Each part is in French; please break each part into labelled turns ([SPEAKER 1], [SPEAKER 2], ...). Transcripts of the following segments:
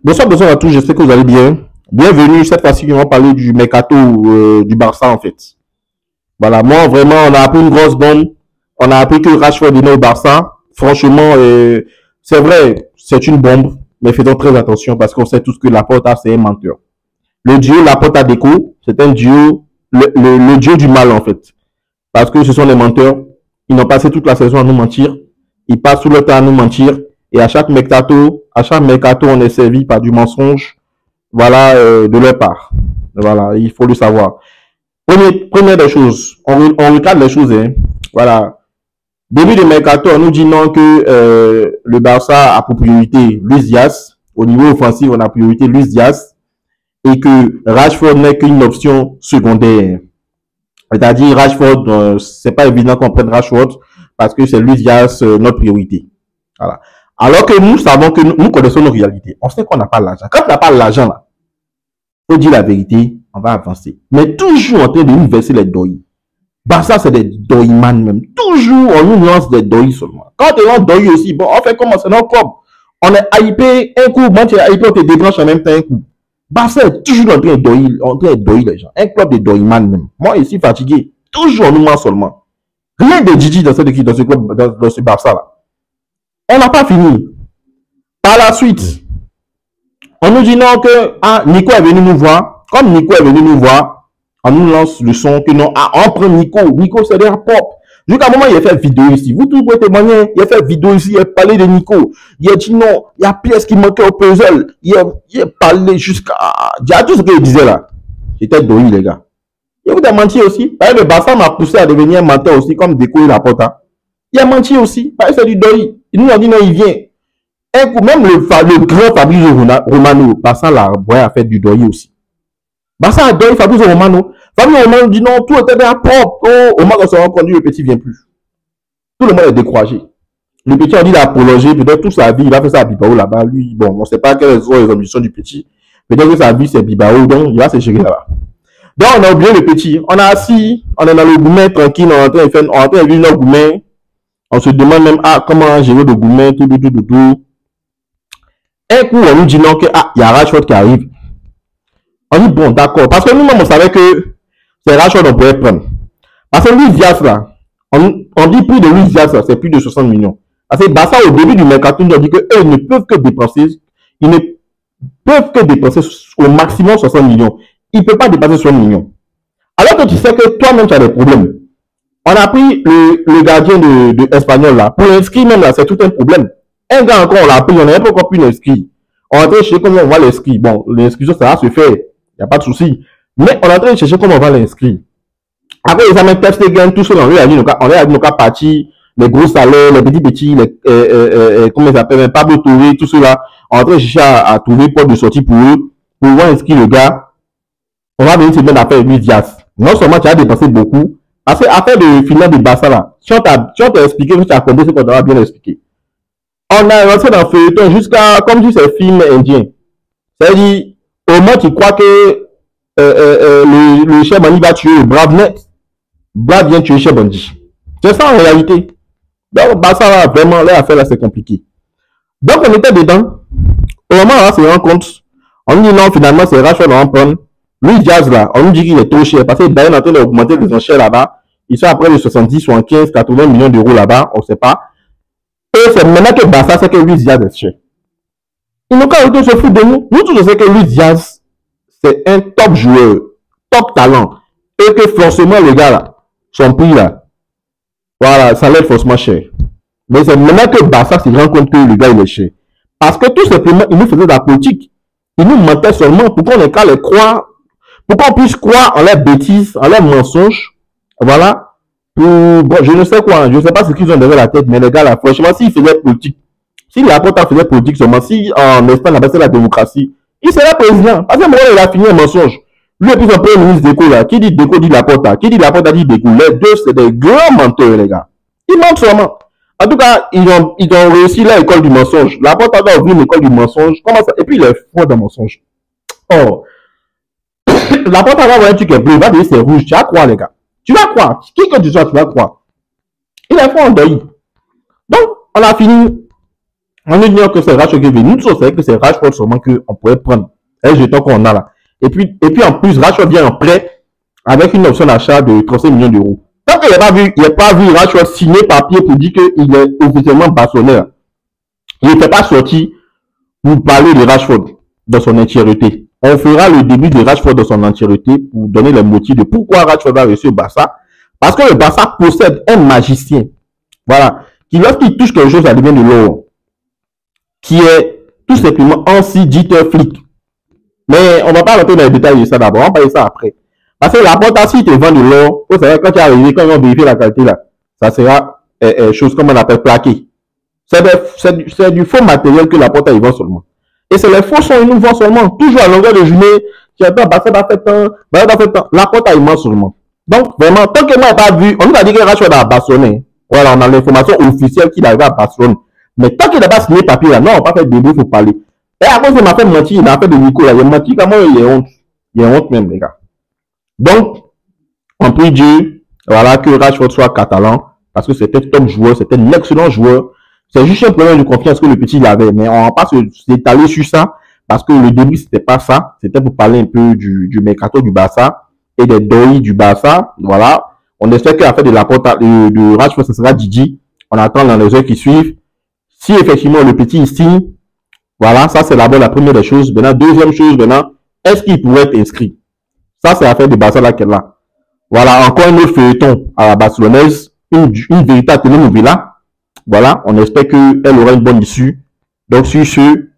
[SPEAKER 1] Bonsoir à tous, j'espère que vous allez bien. Bienvenue, cette fois-ci, on va parler du mercato du Barça, en fait. Voilà, moi, vraiment, on a appris une grosse bombe. On a appris que Rashford est né au Barça. Franchement, c'est vrai, c'est une bombe, mais faisons très attention parce qu'on sait tous que Laporta, c'est un menteur. Le duo Laporta-Deco, c'est un duo, le duo du mal, en fait. Parce que ce sont des menteurs. Ils n'ont passé toute la saison à nous mentir. Ils passent tout le temps à nous mentir. Et à chaque mercato, on est servi par du mensonge, voilà, de leur part. Voilà, il faut le savoir. Première des choses, on regarde les choses, hein. Voilà. Début de mercato, on nous dit non que le Barça a pour priorité Luis Diaz. Au niveau offensif, on a priorité Luis Diaz. Et que Rashford n'est qu'une option secondaire. C'est-à-dire, Rashford, c'est pas évident qu'on prenne Rashford parce que c'est Luis Diaz notre priorité. Voilà. Alors que nous savons que nous connaissons nos réalités. On sait qu'on n'a pas l'argent. Quand on n'a pas l'argent, là, faut dire la vérité, on va avancer. Mais toujours en train de nous verser les doïs. Bah, ça, c'est des doïman même. Toujours, on nous lance des doïs seulement. Quand on lance doïs aussi, bon, on fait comment? C'est notre club. On est hypé un coup, moi, tu es hypé, on te débranche en même temps un coup. Bah, c'est toujours en train de doïs les gens. Un club de doïman même. Moi, ici, fatigué. Toujours, on nous ment seulement. Rien de Gigi dans cette équipe, dans ce club, dans ce Barça là. On n'a pas fini. Par la suite, on nous dit non que Nico est venu nous voir. Comme Nico est venu nous voir, on nous lance le son que non, on prend Nico. Nico, c'est des pop. Jusqu'à un moment, il a fait vidéo ici. Vous tous pouvez témoigner. Il a fait vidéo ici. Il a parlé de Nico. Il a dit non, il y a pièce qui manquait au puzzle. Il a parlé jusqu'à. Il y a tout ce qu'il disait là. C'était Doi, les gars. Il vous a menti aussi. Le Barça m'a poussé à devenir un menteur aussi, comme Deco et Laporta. Il a menti aussi. C'est du Doi. Il nous a dit non, il vient. Un coup, même le grand Fabrizio Romano, Barça l'a a fait du Doi aussi. Barça a Doi Fabrizio Romano. Fabrizio Romano dit non, tout était bien propre. Oh, au moment où on se rend compte, le petit vient plus. Tout le monde est découragé. Le petit a dit qu'il a prolongé, peut-être toute sa vie, il a fait ça à Bilbao là-bas. Lui, bon, on ne sait pas quelles sont les ambitions du petit. Peut-être que sa vie c'est Bilbao, donc il va se gérer là-bas. Donc on a oublié le petit. On a assis, on est dans le gourmet tranquille, on est en train de vivre notre gourmet. On se demande même, comment gérer le gourmet, tout. Un coup, on nous dit non, que, il y a Rashford qui arrive. On dit, bon, d'accord. Parce que nous-mêmes, on savait que c'est Rashford qu'on pouvait prendre. Parce que Luis Diaz, là, on dit plus de Luis Diaz, là, c'est plus de 60 millions. Parce que Barça, au début du mercato, nous a dit qu'eux ne peuvent que dépenser, au maximum 60 millions. Ils ne peuvent pas dépasser 60 millions. Alors que tu sais que toi-même, tu as des problèmes. On a pris le gardien de Espagnol là. Pour l'inscrire même là, c'est tout un problème. Un gars encore, on l'a pris, on n'avait pas encore pu l'inscrire. On est en train de chercher comment on va l'inscrire. Bon, l'inscription, ça va se faire. Il n'y a pas de souci. Mais on est en train de chercher comment on va l'inscrire. Après, ils amènent Ter Stegen, tout ça, on leur a dit nos cas partis, les gros salaires, les petits, comment ils s'appellent, Pablo Touré, tout cela. On est en train de chercher à trouver porte de sortie pour eux, pour voir inscrire le gars. On va venir se mettre à faire Luis Diaz. Non seulement tu as dépensé beaucoup, parce que affaire de finale de Barça là, si on t'a expliqué, si tu as compris ce qu'on t'a bien expliqué. On a rentré dans le feuilleton jusqu'à, comme dit ces films indiens. C'est-à-dire, au moins tu crois que le chef Bandi va tuer le Brave net. Brave vient tuer le chef Bandi. C'est ça en réalité. Donc Barça là, vraiment, l'affaire là c'est compliqué. Donc on était dedans. Au moment où on se rend compte, on dit non, finalement c'est Rashford on va prendre. Luis Diaz là, on nous dit qu'il est trop cher parce que Bayern est en train d'augmenter les enchères là-bas. Ils sont après les 70, 75, 80 millions d'euros là-bas, on ne sait pas. Et c'est maintenant que Barça sait que Luis Diaz est cher. Ils n'ont qu'à arrêter de se foutre de nous. Nous tous on sait que Luis Diaz, c'est un top joueur, top talent. Et que forcément le gars là, son prix là, voilà, ça l'aide forcément cher. Mais c'est maintenant que Barça se rend compte que le gars il est cher. Parce que tout simplement, il nous faisait de la politique. Il nous mentait seulement pour qu'on ait qu'à les croire. Pour qu'on puisse croire en leurs bêtises, en leurs mensonges, voilà, bon, je ne sais quoi, je ne sais pas ce qu'ils ont derrière la tête, mais les gars là, franchement, s'ils faisaient politique, si Laporta faisait politique seulement, si en Espagne on appelle ça la démocratie, il serait président. Parce que moi, il a fini un mensonge. Lui et puis son premier ministre Deco là, qui dit Deco dit Laporta, qui dit Laporta dit Deco, les deux c'est des grands menteurs les gars. Ils mentent seulement. En tout cas, ils ont réussi l'école du mensonge. Laporta doit ouvrir l'école du mensonge. Comment ça? Et puis il est froid dans le mensonge. Oh. La porte va voir un truc est bleu, il va dire c'est rouge. Tu vas croire, les gars. Tu vas croire. Qui que tu sois, tu vas croire. Il est fort en deuil. Donc, on a fini. On ignore que c'est Rashford qui est venu. Nous, on savait que c'est Rashford seulement qu'on pourrait prendre. Un jeton qu'on a là. Et puis en plus, Rashford vient en prêt avec une option d'achat de 35 millions d'euros. Tant qu'il n'a pas vu Rashford signer papier pour dire qu'il est officiellement barcelonais, il ne fait pas sortir pour parler de Rashford dans son entièreté. On fera le début de Rashford dans son entièreté pour donner les motifs de pourquoi Rashford a réussi au Barça. Parce que le Barça possède un magicien. Voilà. Qui, lorsqu'il touche quelque chose, ça devient de l'or. Qui est tout simplement Hansi Dieter Flick. Mais on ne va pas rentrer dans les détails de ça d'abord. On va parler de ça après. Parce que la porte, si te vend de l'or, vous savez, quand tu es arrivé, quand ils vont vérifier la qualité là, ça sera chose comme on appelle plaqué. C'est du faux matériel que la porte ils vend seulement. Et c'est les faux sons, ils nous vendent seulement. Toujours à longueur de journée, tu attends, bah ça va faire temps, la porte ils ment seulement. Donc, vraiment, tant que moi, j'ai pas vu, on nous a dit que Rashford a Barcelone. Voilà, on a l'information officielle qu'il arrive à Barcelone. Mais tant qu'il n'a pas signé papier là, non, on va pas faire de débat, il faut parler. Et à cause de m'a fait mentir, il a fait de Nico là, il a menti, comment il est honte. Il est honte même, les gars. Donc, on peut dire, voilà, que Rashford soit catalan, parce que c'était un top joueur, c'était un excellent joueur. C'est juste un problème de confiance que le petit il avait, mais on va pas s'étaler sur ça, parce que le début c'était pas ça, c'était pour parler un peu du mercato du Barça et des deuils du Barça, voilà. On espère qu'à la fin de la porte de Rashford, ce sera Didi. On attend dans les heures qui suivent. Si effectivement le petit il signe, voilà, ça c'est d'abord la première des choses. Maintenant, deuxième chose, maintenant, est-ce qu'il pourrait être inscrit? Ça, c'est l'affaire de Barça là qu'elle a. Voilà, encore un autre feuilleton à la barcelonaise, une véritable telenovela. Voilà, on espère qu'elle aura une bonne issue. Donc, sur ce,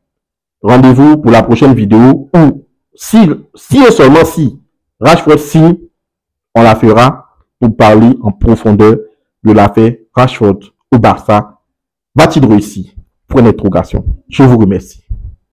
[SPEAKER 1] rendez-vous pour la prochaine vidéo où, si et seulement si Rashford signe, on la fera pour parler en profondeur de l'affaire Rashford au Barça. Va-t-il réussir? Point d'interrogation. Je vous remercie.